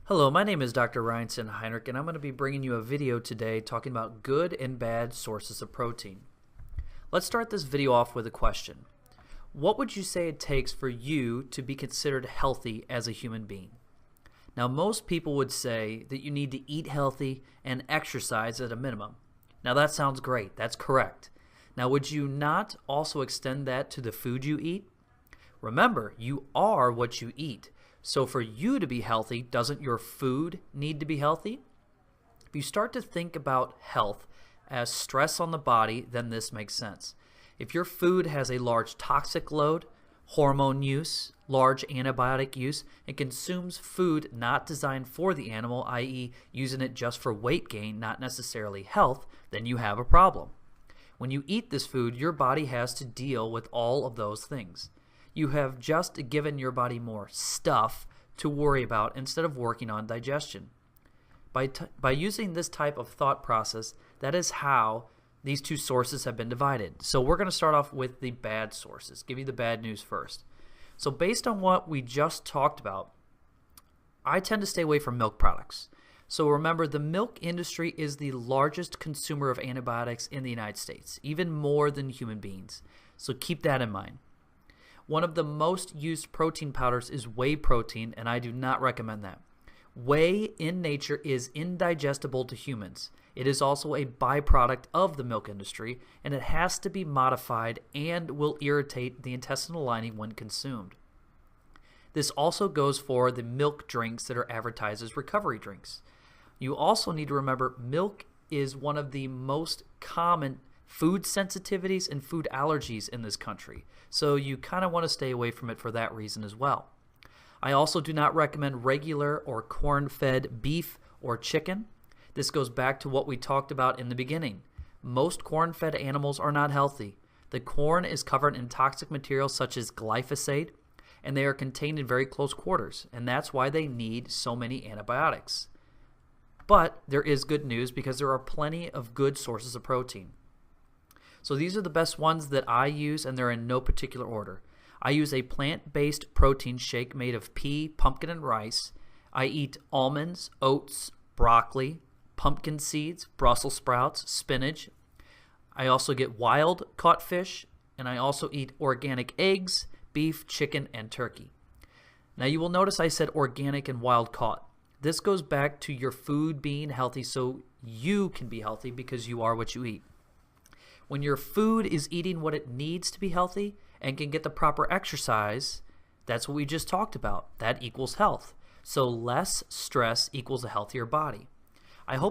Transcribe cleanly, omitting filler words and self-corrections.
Hello, my name is Dr. Ryan Heinrich, and I'm going to be bringing you a video today talking about good and bad sources of protein. Let's start this video off with a question. What would you say it takes for you to be considered healthy as a human being? Now, most people would say that you need to eat healthy and exercise at a minimum. Now, that sounds great. That's correct. Now, would you not also extend that to the food you eat? Remember, you are what you eat. So for you to be healthy, doesn't your food need to be healthy? If you start to think about health as stress on the body, then this makes sense. If your food has a large toxic load, hormone use, large antibiotic use, and consumes food not designed for the animal, i.e. using it just for weight gain, not necessarily health, then you have a problem. When you eat this food, your body has to deal with all of those things. You have just given your body more stuff to worry about instead of working on digestion. By using this type of thought process, that is how these two sources have been divided. So we're going to start off with the bad sources, give you the bad news first. So based on what we just talked about, I tend to stay away from milk products. So remember, the milk industry is the largest consumer of antibiotics in the United States, even more than human beings. So keep that in mind. One of the most used protein powders is whey protein, and I do not recommend that. Whey in nature is indigestible to humans. It is also a byproduct of the milk industry, and it has to be modified and will irritate the intestinal lining when consumed. This also goes for the milk drinks that are advertised as recovery drinks. You also need to remember milk is one of the most common food sensitivities and food allergies in this country, so you kind of want to stay away from it for that reason as well. I also do not recommend regular or corn-fed beef or chicken. This goes back to what we talked about in the beginning. Most corn-fed animals are not healthy. The corn is covered in toxic materials such as glyphosate, and they are contained in very close quarters, and that's why they need so many antibiotics. But there is good news because there are plenty of good sources of protein. So these are the best ones that I use, and they're in no particular order. I use a plant-based protein shake made of pea, pumpkin, and rice. I eat almonds, oats, broccoli, pumpkin seeds, Brussels sprouts, spinach. I also get wild-caught fish, and I also eat organic eggs, beef, chicken, and turkey. Now you will notice I said organic and wild-caught. This goes back to your food being healthy so you can be healthy because you are what you eat. When your food is eating what it needs to be healthy and can get the proper exercise, that's what we just talked about. That equals health. So less stress equals a healthier body. I hope